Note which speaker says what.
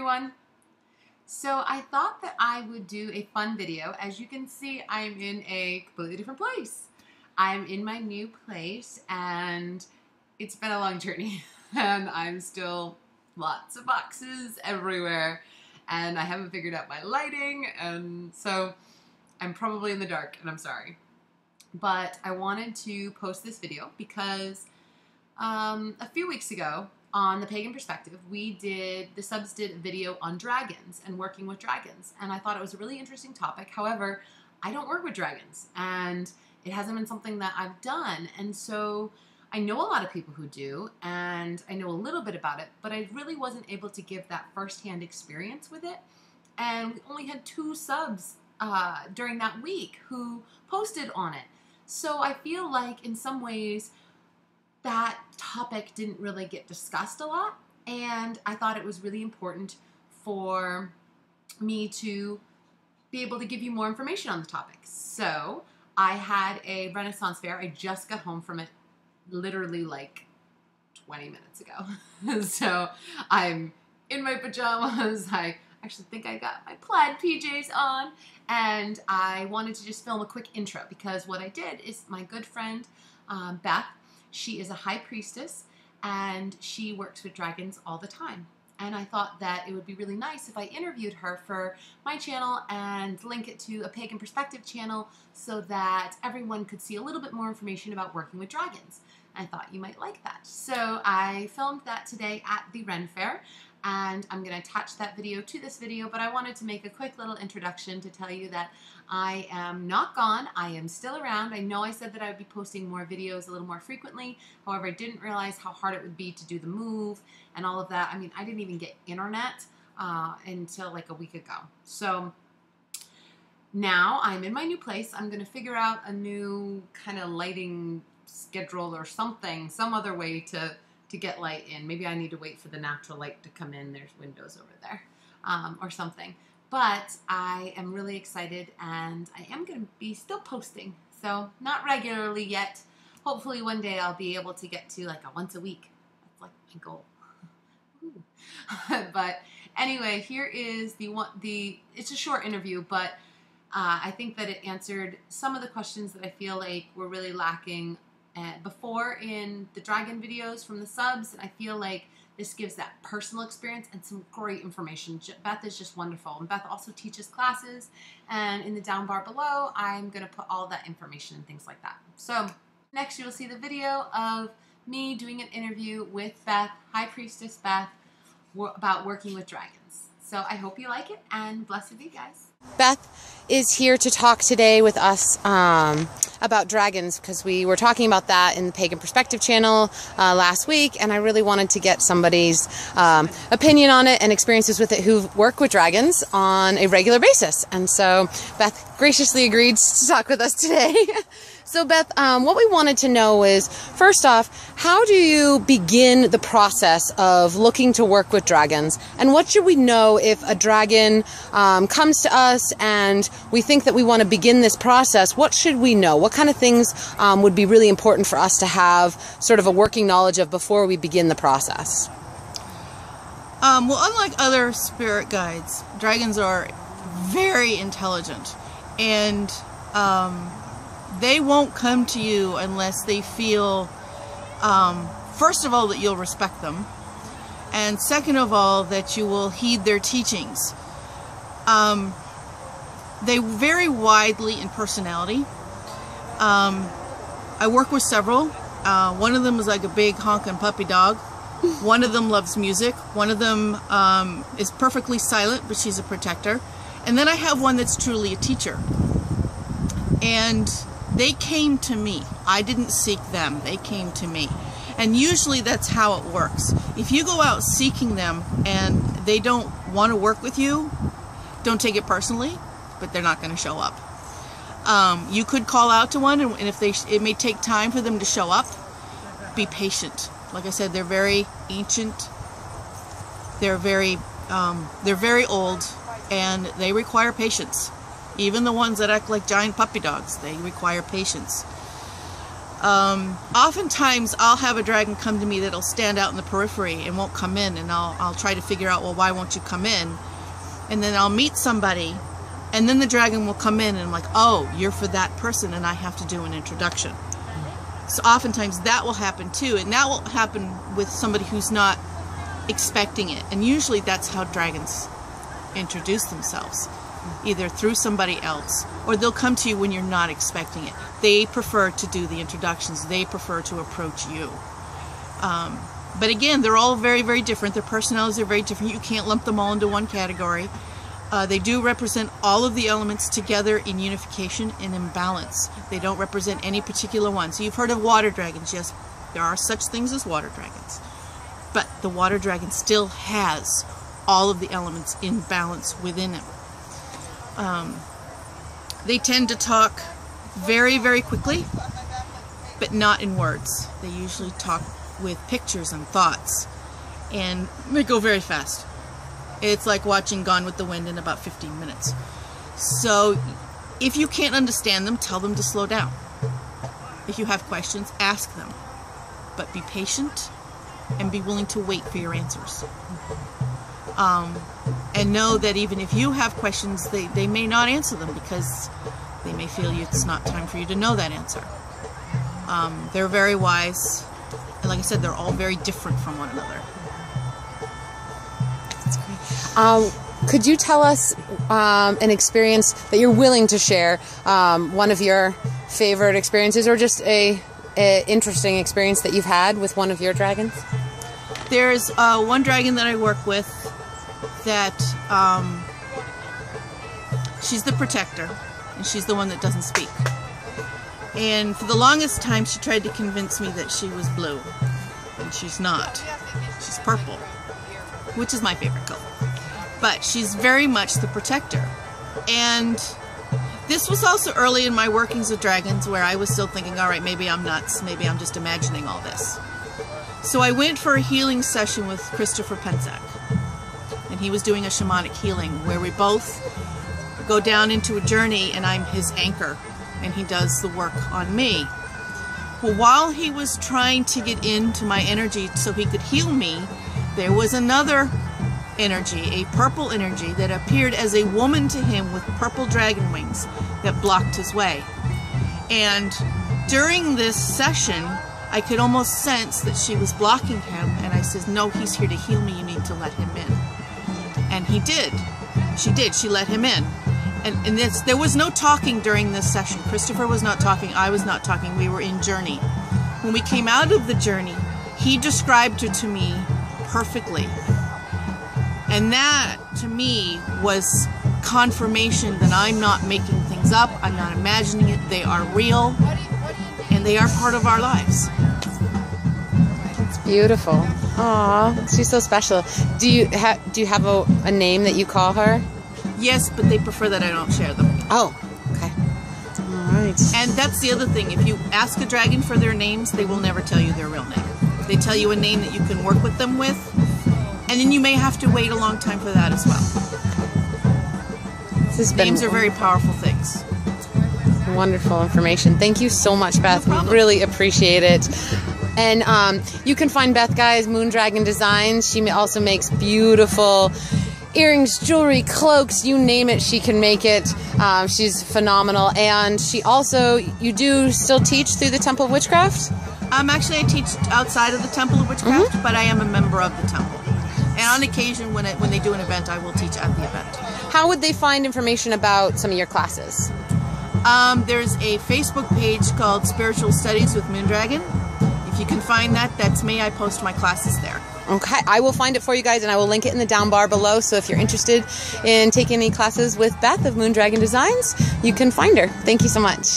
Speaker 1: everyone. So I thought that I would do a fun video. As you can see, I'm in a completely different place. I'm in my new place and it's been a long journey and I'm still lots of boxes everywhere and I haven't figured out my lighting, and so I'm probably in the dark and I'm sorry. But I wanted to post this video because a few weeks ago on the Pagan Perspective, the subs did a video on dragons and working with dragons, and I thought it was a really interesting topic. However, I don't work with dragons and it hasn't been something that I've done, and so I know a lot of people who do and I know a little bit about it, but I really wasn't able to give that firsthand experience with it, and we only had 2 subs during that week who posted on it. So I feel like in some ways that topic didn't really get discussed a lot, and I thought it was really important for me to be able to give you more information on the topic. So I had a Renaissance fair. I just got home from it literally like 20 minutes ago. So I'm in my pajamas. I actually think I got my plaid PJs on, and I wanted to just film a quick intro because what I did is my good friend Beth, she is a high priestess and she works with dragons all the time. And I thought that it would be really nice if I interviewed her for my channel and link it to a Pagan Perspective channel so that everyone could see a little bit more information about working with dragons. I thought you might like that. So I filmed that today at the Ren Fair, and I'm going to attach that video to this video, but I wanted to make a quick little introduction to tell you that I am not gone. I am still around. I know I said that I would be posting more videos a little more frequently. However, I didn't realize how hard it would be to do the move and all of that. I mean, I didn't even get internet until like a week ago. So now I'm in my new place. I'm going to figure out a new kind of lighting schedule or something, some other way to get light in. Maybe I need to wait for the natural light to come in. There's windows over there or something. But I am really excited, and I am going to be still posting. So not regularly yet. Hopefully one day I'll be able to get to like a once a week. That's like my goal. But anyway, here is it's a short interview, but I think that it answered some of the questions that I feel like were really lacking before in the dragon videos from the subs, and I feel like this gives that personal experience and some great information. Beth is just wonderful, and Beth also teaches classes, and in the down bar below I'm going to put all that information and things like that. So next you will see the video of me doing an interview with Beth, High Priestess Beth, about working with dragons. So I hope you like it, and blessed be, guys. Beth is here to talk today with us about dragons, because we were talking about that in the Pagan Perspective channel last week, and I really wanted to get somebody's opinion on it and experiences with it who work with dragons on a regular basis. And so Beth graciously agreed to talk with us today. So Beth, what we wanted to know is, first off, how do you begin the process of looking to work with dragons? And what should we know if a dragon comes to us and we think that we want to begin this process? What should we know? What kind of things would be really important for us to have sort of a working knowledge of before we begin the process?
Speaker 2: Well, unlike other spirit guides, dragons are very intelligent, and they won't come to you unless they feel, first of all, that you'll respect them, and second of all, that you will heed their teachings. They vary widely in personality. I work with several. One of them is like a big honking puppy dog. One of them loves music. One of them is perfectly silent, but she's a protector. And then I have one that's truly a teacher. And they came to me. I didn't seek them. They came to me. And usually that's how it works. If you go out seeking them and they don't want to work with you, don't take it personally, but they're not going to show up. You could call out to one, and if it may take time for them to show up, be patient. Like I said, they're very ancient. They're very old, and they require patience. Even the ones that act like giant puppy dogs, they require patience. Oftentimes I'll have a dragon come to me that'll stand out in the periphery and won't come in, and I'll try to figure out, well, why won't you come in? And then I'll meet somebody, and then the dragon will come in, and I'm like, oh, you're for that person, and I have to do an introduction. So oftentimes that will happen too, and that will happen with somebody who's not expecting it. And usually that's how dragons introduce themselves, either through somebody else, or they'll come to you when you're not expecting it. They prefer to do the introductions. They prefer to approach you. But again, they're all very, very different. Their personalities are very different. You can't lump them all into one category. They do represent all of the elements together in unification and in balance. They don't represent any particular one. So you've heard of water dragons. Yes, there are such things as water dragons. But the water dragon still has all of the elements in balance within it. They tend to talk very, very quickly, but not in words. They usually talk with pictures and thoughts, and they go very fast. It's like watching Gone with the Wind in about 15 minutes. So if you can't understand them, tell them to slow down. If you have questions, ask them. But be patient and be willing to wait for your answers. And know that even if you have questions, they may not answer them because they may feel it's not time for you to know that answer. They're very wise. And like I said, they're all very different from one another.
Speaker 3: That's great. Could you tell us an experience that you're willing to share, one of your favorite experiences, or just a interesting experience that you've had with one of your dragons?
Speaker 2: There's one dragon that I work with that she's the protector, and she's the one that doesn't speak. And for the longest time she tried to convince me that she was blue, and she's not. She's purple, which is my favorite color. But she's very much the protector. And this was also early in my workings with dragons, where I was still thinking, all right, maybe I'm nuts, maybe I'm just imagining all this. So I went for a healing session with Christopher Penczak, and he was doing a shamanic healing where we both go down into a journey, and I'm his anchor, and he does the work on me. Well, while he was trying to get into my energy so he could heal me, there was another energy, a purple energy, that appeared as a woman to him with purple dragon wings that blocked his way. And during this session, I could almost sense that she was blocking him, and I said, no, he's here to heal me, you need to let him in. And he did. She did. She let him in. And there was no talking during this session. Christopher was not talking. I was not talking. We were in journey. When we came out of the journey, he described her to me perfectly. And that, to me, was confirmation that I'm not making things up. I'm not imagining it. They are real. And they are part of our lives.
Speaker 3: It's beautiful. Aw, she's so special. Do you have a name that you call her?
Speaker 2: Yes, but they prefer that I don't share them.
Speaker 3: Oh, okay. All right.
Speaker 2: And that's the other thing. If you ask a dragon for their names, they will never tell you their real name. They tell you a name that you can work with them with, and then you may have to wait a long time for that as well. Names are very powerful things.
Speaker 3: Wonderful information. Thank you so much, Beth.
Speaker 2: No
Speaker 3: we really appreciate it. And you can find Beth, guys, Moondragon Designs. She also makes beautiful earrings, jewelry, cloaks, you name it, she can make it. She's phenomenal. And she also, you do still teach through the Temple of Witchcraft?
Speaker 2: Actually, I teach outside of the Temple of Witchcraft, but I am a member of the temple. And on occasion, when they do an event, I will teach at the event.
Speaker 3: How would they find information about some of your classes?
Speaker 2: There's a Facebook page called Spiritual Studies with Moondragon. If you can find that, that's me. I post my classes there.
Speaker 3: Okay, I will find it for you guys, and I will link it in the down bar below. So if you're interested in taking any classes with Beth of Moondragon Designs, you can find her. Thank you so much.